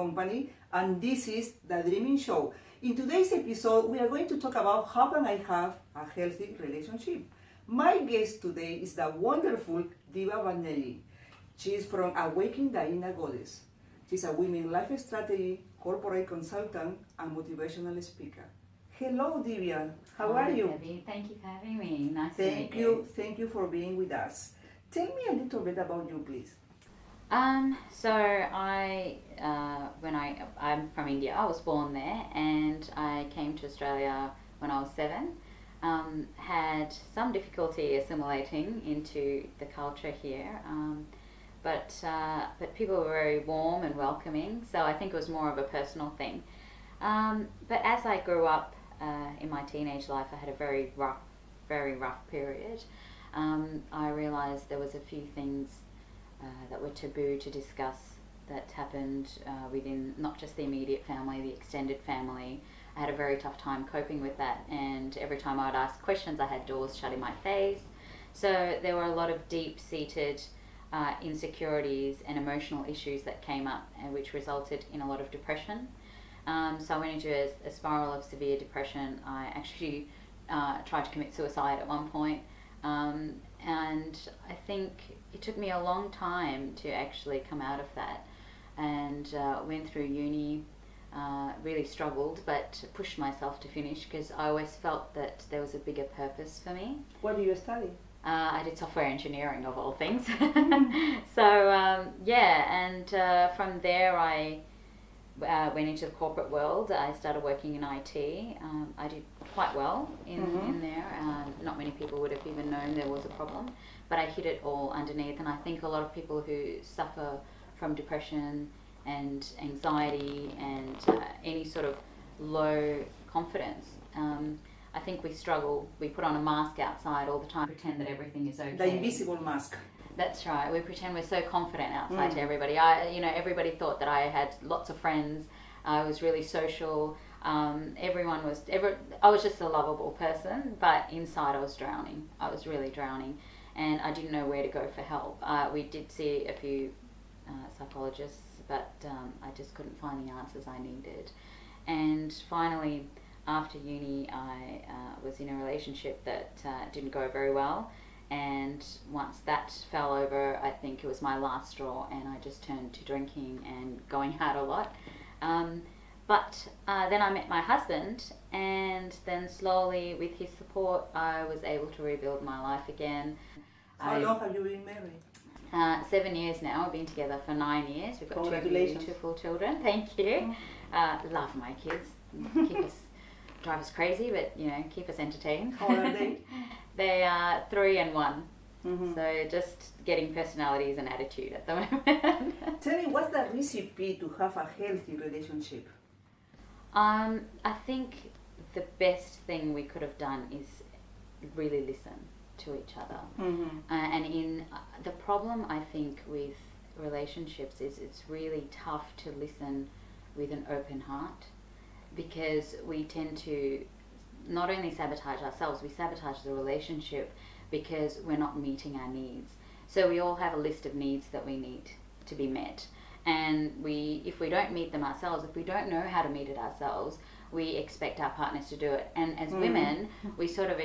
Company, and this is The Dreaming Show. In today's episode, we are going to talk about how can I have a healthy relationship. My guest today is the wonderful Divya Bannerjee. She is from Awakening the Inner Goddess. She's a women life strategy, corporate consultant, and motivational speaker. Hello, Divya. How are you? Gaby. Thank you for having me. Nice to meet you. Thank you for being with us. Tell me a little bit about you, please. So I'm from India. I was born there, and I came to Australia when I was 7. Had some difficulty assimilating into the culture here, but people were very warm and welcoming. So I think it was more of a personal thing. But as I grew up in my teenage life, I had a very rough period. I realised there was a few things that were taboo to discuss that happened within not just the immediate family, the extended family. I had a very tough time coping with that, and every time I would ask questions, I had doors shut in my face. So there were a lot of deep-seated insecurities and emotional issues that came up, which resulted in a lot of depression. So I went into a spiral of severe depression. I actually tried to commit suicide at one point. And I think it took me a long time to actually come out of that, and went through uni, really struggled, but pushed myself to finish because I always felt that there was a bigger purpose for me. What do you study? I did software engineering, of all things. So from there I went into the corporate world. I started working in IT. I did quite well in there. Not many people would have even known there was a problem, but I hid it all underneath. And I think a lot of people who suffer from depression and anxiety and any sort of low confidence, I think we struggle. We put on a mask outside all the time, pretend that everything is okay. The invisible mask. That's right. We pretend we're so confident outside to everybody. Everybody thought that I had lots of friends. I was really social. I was just a lovable person, but inside I was drowning. I was really drowning, and I didn't know where to go for help. We did see a few psychologists, but I just couldn't find the answers I needed. And finally, after uni, I was in a relationship that didn't go very well. And once that fell over, I think it was my last straw, and I just turned to drinking and going out a lot. But then I met my husband, and then slowly, with his support, I was able to rebuild my life again. How long have you been married? 7 years now. We've been together for 9 years. We've got two beautiful children. Thank you. Love my kids. Drive us crazy, but keep us entertained. How old are they? They are 3 and 1. So just getting personalities and attitude at the moment. Tell me, what's the recipe to have a healthy relationship? I think the best thing we could have done is really listen to each other. And the problem, I think, with relationships is it's really tough to listen with an open heart, because we tend to not only sabotage ourselves, we sabotage the relationship because we're not meeting our needs. So we all have a list of needs that we need to be met. And if we don't meet them ourselves, if we don't know how to meet it ourselves, we expect our partners to do it. And as women, we sort of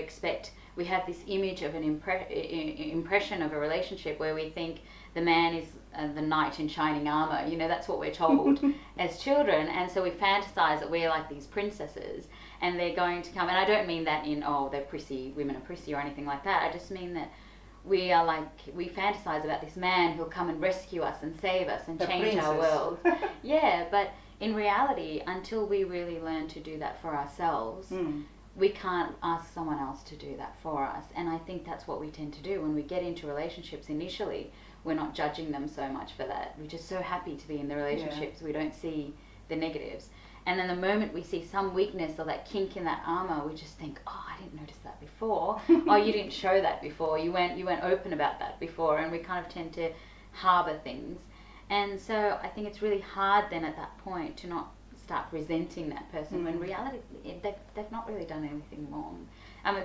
we have this image of an impression of a relationship where we think the man is the knight in shining armor. That's what we're told as children. And so we fantasize that we're like these princesses, and they're going to come. And I don't mean that in, they're prissy, women are prissy or anything like that. I just mean that we fantasize about this man who'll come and rescue us and save us and change our world. Yeah, but in reality, until we really learn to do that for ourselves, we can't ask someone else to do that for us. And I think that's what we tend to do when we get into relationships initially. We're not judging them so much for that. We're just so happy to be in the relationships. We don't see the negatives. And then the moment we see some weakness or that kink in that armor, we just think, I didn't notice that before. You didn't show that before. You weren't open about that before. And we kind of tend to harbor things. And so I think it's really hard then at that point to not start resenting that person when in reality they've not really done anything wrong.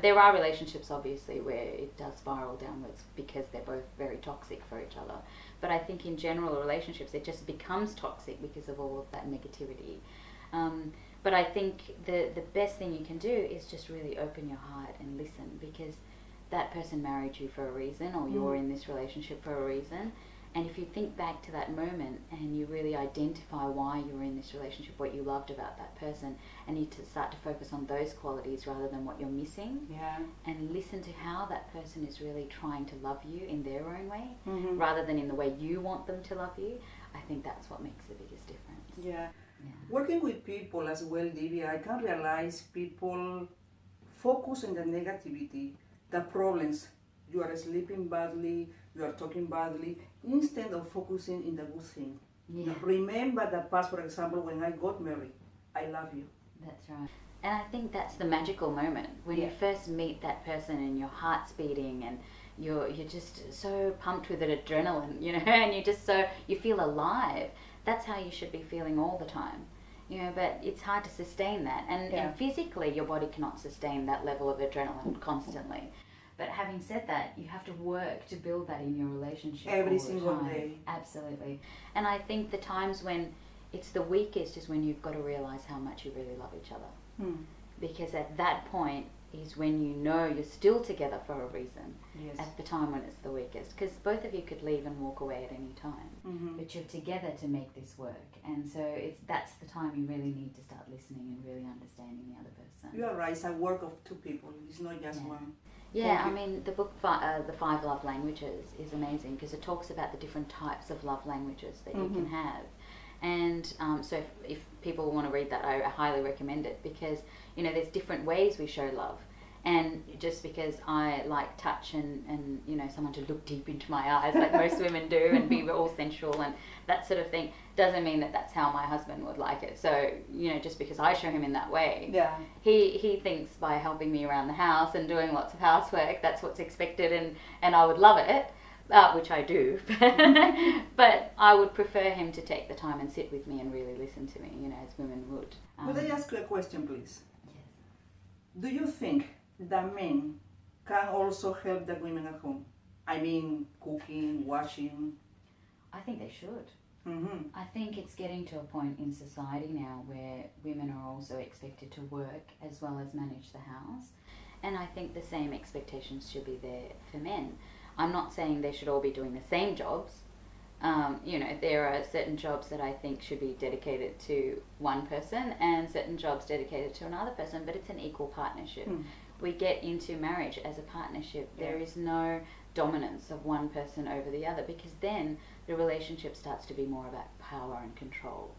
There are relationships, obviously, where it does spiral downwards because they're both very toxic for each other. But I think in general, relationships, it just becomes toxic because of all of that negativity. But I think the best thing you can do is just really open your heart and listen, because that person married you for a reason, or you're in this relationship for a reason. And if you think back to that moment and you really identify why you were in this relationship, what you loved about that person, and you start to focus on those qualities rather than what you're missing, and listen to how that person is really trying to love you in their own way, rather than in the way you want them to love you, I think that's what makes the biggest difference. Yeah. Working with people as well, Divya, I can realize people focus on the negativity, the problems. You are sleeping badly, you are talking badly, instead of focusing in the good thing. Yeah. Remember the past, for example, when I got married. I love you. That's right. And I think that's the magical moment when you first meet that person and your heart's beating and you're just so pumped with adrenaline, and you feel alive. That's how you should be feeling all the time. But it's hard to sustain that. And physically, your body cannot sustain that level of adrenaline constantly. But having said that, you have to work to build that in your relationship every all the single time. day. Absolutely. And I think the times when it's the weakest is when you've got to realise how much you really love each other. Because at that point is when you're still together for a reason. Yes. At the time when it's the weakest. Because both of you could leave and walk away at any time. But you're together to make this work. And so that's the time you really need to start listening and really understanding the other person. You are right. It's a work of two people. It's not just one. Yeah, I mean, the book, The 5 Love Languages, is amazing because it talks about the different types of love languages that you can have. And so if people want to read that, I highly recommend it because, there's different ways we show love. And just because I like touch and someone to look deep into my eyes like most women do and be all sensual and that sort of thing, doesn't mean that that's how my husband would like it. So, just because I show him in that way, he thinks by helping me around the house and doing lots of housework, that's what's expected and I would love it, which I do. But I would prefer him to take the time and sit with me and really listen to me, as women would. Could I ask you a question, please? Yes. Do you think the men can also help the women at home? I mean, cooking, washing. I think they should. I think it's getting to a point in society now where women are also expected to work as well as manage the house. And I think the same expectations should be there for men. I'm not saying they should all be doing the same jobs. There are certain jobs that I think should be dedicated to one person and certain jobs dedicated to another person, but it's an equal partnership. We get into marriage as a partnership. There is no dominance of one person over the other because then the relationship starts to be more about power and control.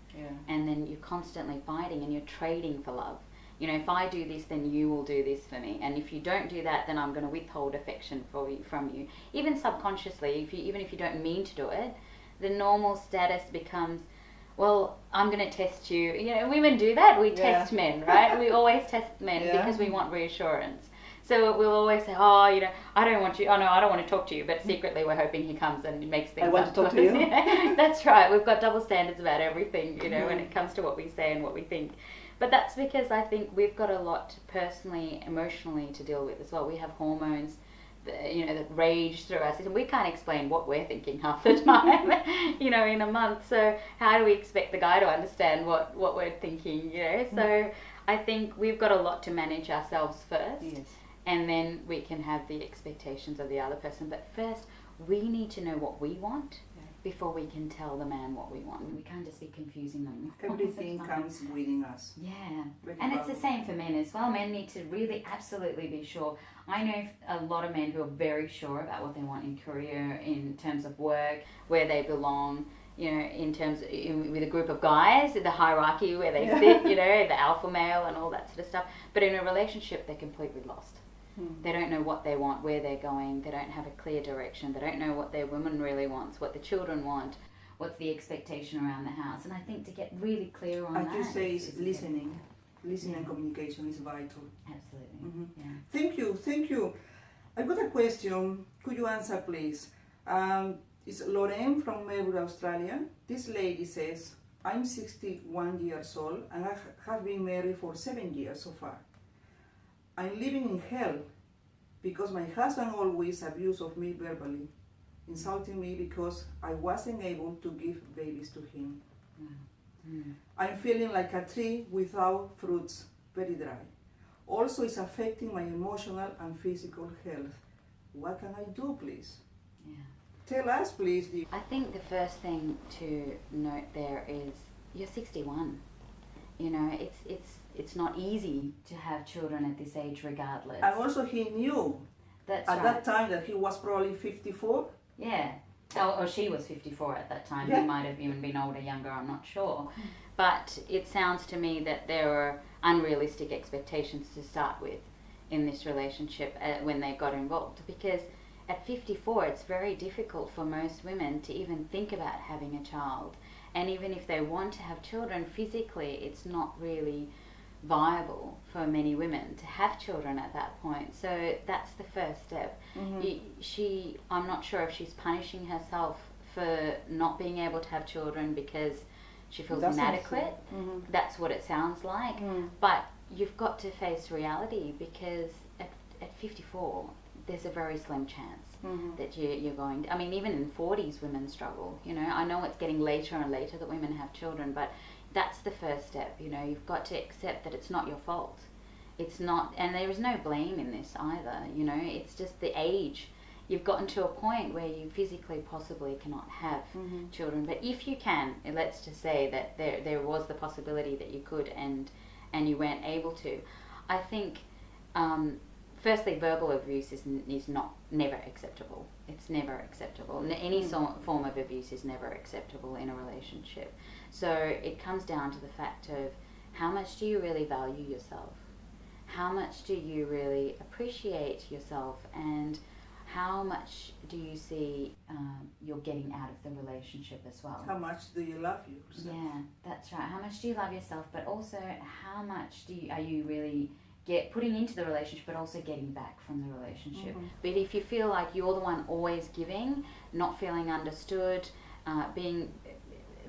And then you're constantly fighting and you're trading for love. If I do this, then you will do this for me. And if you don't do that, then I'm going to withhold affection from you. Even subconsciously, even if you don't mean to do it, the normal status becomes, well, I'm going to test you. Women do that. We test men, right? We always test men because we want reassurance. So we'll always say, I don't want you. Oh, no, I don't want to talk to you. But secretly we're hoping he comes and makes things up. I want to talk to you. That's right. We've got double standards about everything, when it comes to what we say and what we think. But that's because I think we've got a lot personally, emotionally to deal with as well. We have hormones, that rage through our system. We can't explain what we're thinking half the time, in a month. So how do we expect the guy to understand what we're thinking, So I think we've got a lot to manage ourselves first. Yes. And then we can have the expectations of the other person. But first, we need to know what we want before we can tell the man what we want. We can't just be confusing them. Everything comes within us. Yeah. And it's the same for men as well. Men need to really absolutely be sure. I know a lot of men who are very sure about what they want in career, in terms of work, where they belong, in terms with a group of guys, the hierarchy where they sit, the alpha male and all that sort of stuff. But in a relationship, they're completely lost. They don't know what they want, where they're going. They don't have a clear direction. They don't know what their woman really wants, what the children want, what's the expectation around the house. And I think to get really clear on that. As you say, is listening. Listening and communication is vital. Absolutely. Yeah. Thank you. I've got a question. Could you answer, please? It's Lorraine from Melbourne, Australia. This lady says, I'm 61 years old and I have been married for 7 years so far. I'm living in hell because my husband always abused of me verbally, insulting me because I wasn't able to give babies to him. I'm feeling like a tree without fruits, very dry. Also, it's affecting my emotional and physical health. What can I do, please? Yeah. Tell us, please. I think the first thing to note there is you're 61. You know, it's not easy to have children at this age regardless. And also he knew That's at right. that time that he was probably 54. Yeah. Or she was 54 at that time. Yeah. He might have even been older, younger, I'm not sure. But it sounds to me that there were unrealistic expectations to start with in this relationship when they got involved. Because at 54, it's very difficult for most women to even think about having a child. And even if they want to have children, physically, it's not really viable for many women to have children at that point. So that's the first step. I'm not sure if she's punishing herself for not being able to have children because she feels inadequate. That's what it sounds like. But you've got to face reality because at 54, there's a very slim chance that you're going to, I mean, even in 40s, women struggle. You know, I know it's getting later and later that women have children, but that's the first step. You know, you've got to accept that it's not your fault. It's not, and there is no blame in this either. You know, it's just the age. You've gotten to a point where you physically possibly cannot have children. But if you can, let's just say that there was the possibility that you could and you weren't able to. I think, firstly, verbal abuse is never acceptable. It's never acceptable. Any form of abuse is never acceptable in a relationship. So it comes down to the fact of how much do you really value yourself? How much do you really appreciate yourself? And how much do you see you're getting out of the relationship as well? How much do you love yourself? Yeah, that's right. How much do you love yourself? But also, how much are you really putting into the relationship, but also getting back from the relationship? But if you feel like you're the one always giving, not feeling understood, being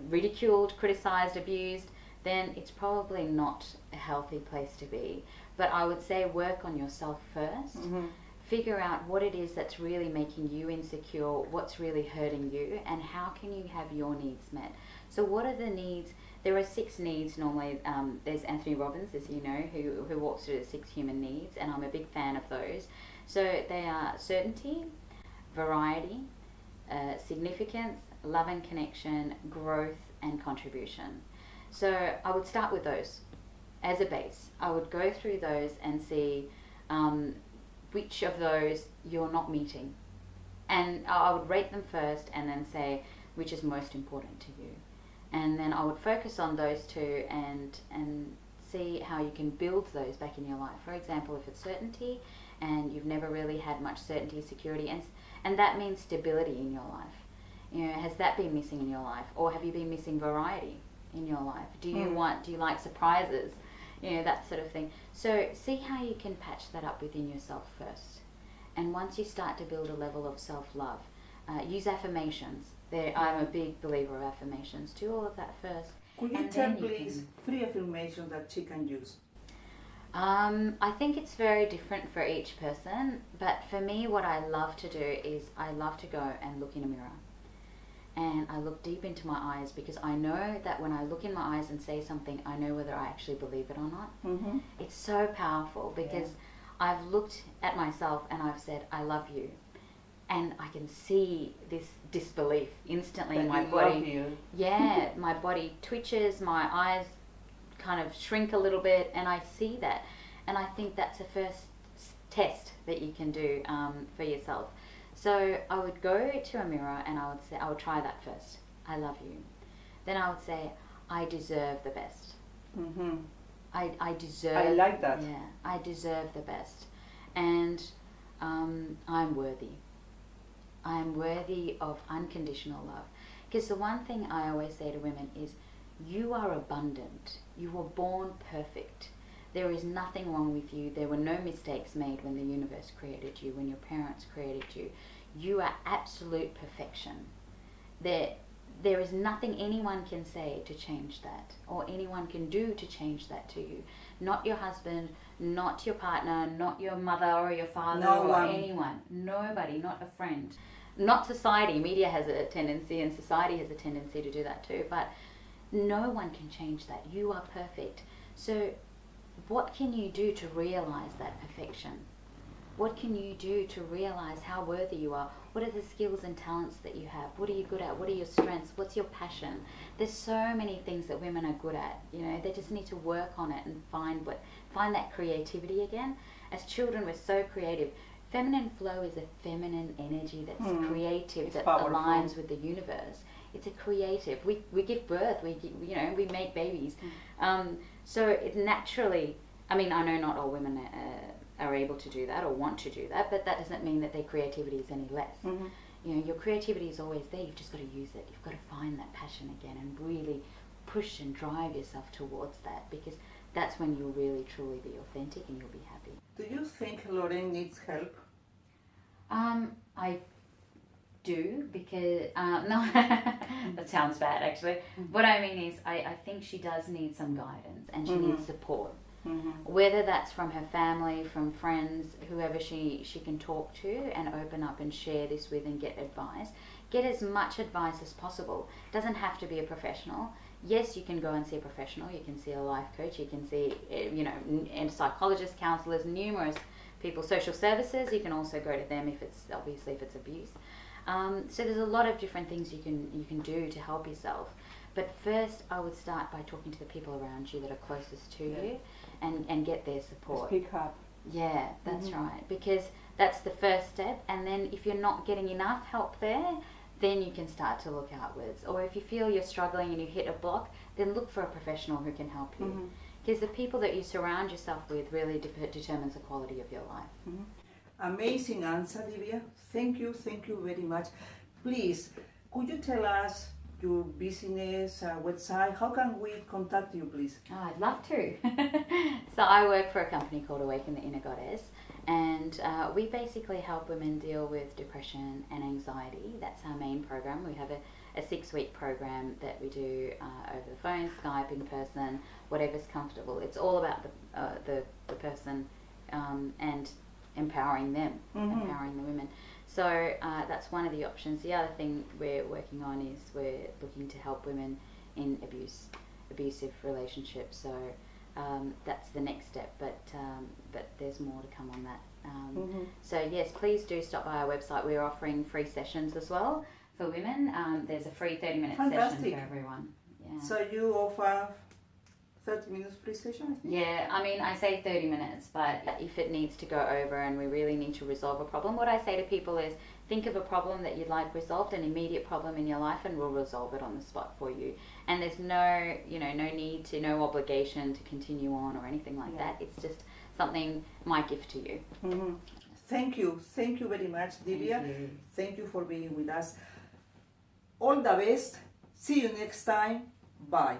ridiculed, criticized, abused, then it's probably not a healthy place to be. But I would say work on yourself first. Figure out what it is that's really making you insecure, what's really hurting you, and how can you have your needs met. So what are the needs? There are 6 needs normally. There's Anthony Robbins, as you know, who walks through the 6 human needs, and I'm a big fan of those. So they are certainty, variety, significance, love and connection, growth, and contribution. So I would start with those as a base. I would go through those and see which of those you're not meeting. And I would rate them first and then say which is most important to you. And then I would focus on those 2 and see how you can build those back in your life. For example, if it's certainty and you've never really had much certainty, security, and that means stability in your life. You know, has that been missing in your life? Or have you been missing variety in your life? Do you like surprises? You know, that sort of thing. So see how you can patch that up within yourself first. And once you start to build a level of self-love, use affirmations. I'm a big believer of affirmations. Do all of that first. Could you tell, please, 3 affirmations that she can use? I think it's very different for each person. But for me, what I love to do is I love to go and look in a mirror. And I look deep into my eyes because I know that when I look in my eyes and say something, I know whether I actually believe it or not. It's so powerful because I've looked at myself and I've said, I love you. And I can see this disbelief instantly in my body. Yeah, my body twitches, my eyes kind of shrink a little bit, and I see that. And I think that's the first test that you can do for yourself. So I would go to a mirror and I would try that first. I love you. Then I would say, I deserve the best. I deserve. I like that. Yeah, I deserve the best. And I'm worthy. I'm worthy of unconditional love. Because the one thing I always say to women is, you are abundant. You were born perfect. There is nothing wrong with you. There were no mistakes made when the universe created you, when your parents created you. You are absolute perfection. there is nothing anyone can say to change that, or anyone can do to change that to you. Not your husband, not your partner, not your mother or your father or anyone. Nobody, not a friend. Not society. Media has a tendency, and society has a tendency to do that too, but no one can change that. You are perfect. So what can you do to realize that perfection? What can you do to realize how worthy you are? What are the skills and talents that you have? What are you good at? What are your strengths? What's your passion? There's so many things that women are good at. You know, they just need to work on it and find that creativity again. As children, we're so creative. Feminine flow is a feminine energy that's creative, it's that powerful. Aligns with the universe. It's a creative. We give birth. We make babies. So it naturally. I mean, I know not all women are able to do that or want to do that, but that doesn't mean that their creativity is any less. You know, your creativity is always there. You've just got to use it. You've got to find that passion again and really push and drive yourself towards that, because that's when you'll really truly be authentic and you'll be happy. Do you think Lorraine needs help? I do, because no, that sounds bad actually. What I mean is I think she does need some guidance, and she needs support. Whether that's from her family, from friends, whoever she can talk to and open up and share this with and get advice. Get as much advice as possible. Doesn't have to be a professional. Yes, you can go and see a professional. You can see a life coach. You can see, and psychologists, counselors, numerous people, social services. You can also go to them if it's abuse. So there's a lot of different things you can do to help yourself. But first, I would start by talking to the people around you that are closest to you, and get their support. Speak up. Yeah, that's right. Because that's the first step. And then if you're not getting enough help there, then you can start to look outwards. Or if you feel you're struggling and you hit a block, then look for a professional who can help you. Because the people that you surround yourself with really determines the quality of your life. Amazing answer, Divya. Thank you very much. Please, could you tell us your business, website? How can we contact you, please? Oh, I'd love to. So I work for a company called Awaken the Inner Goddess, and we basically help women deal with depression and anxiety. That's our main program. We have a 6-week program that we do over the phone, Skype, in person, whatever's comfortable. It's all about the person and empowering them, empowering the women. So that's one of the options. The other thing we're working on is we're looking to help women in abusive relationships. So that's the next step, but there's more to come on that. So yes, please do stop by our website. We're offering free sessions as well for women. There's a free 30-minute session for everyone. Yeah. So you offer 30 minutes free session, I think? Yeah, I mean, I say 30 minutes, but if it needs to go over and we really need to resolve a problem, what I say to people is think of a problem that you'd like resolved, an immediate problem in your life, and we'll resolve it on the spot for you. And there's no need to, no obligation to continue on or anything like that. It's just something, my gift to you. Thank you very much, Divya. Thank you for being with us. All the best. See you next time. Bye.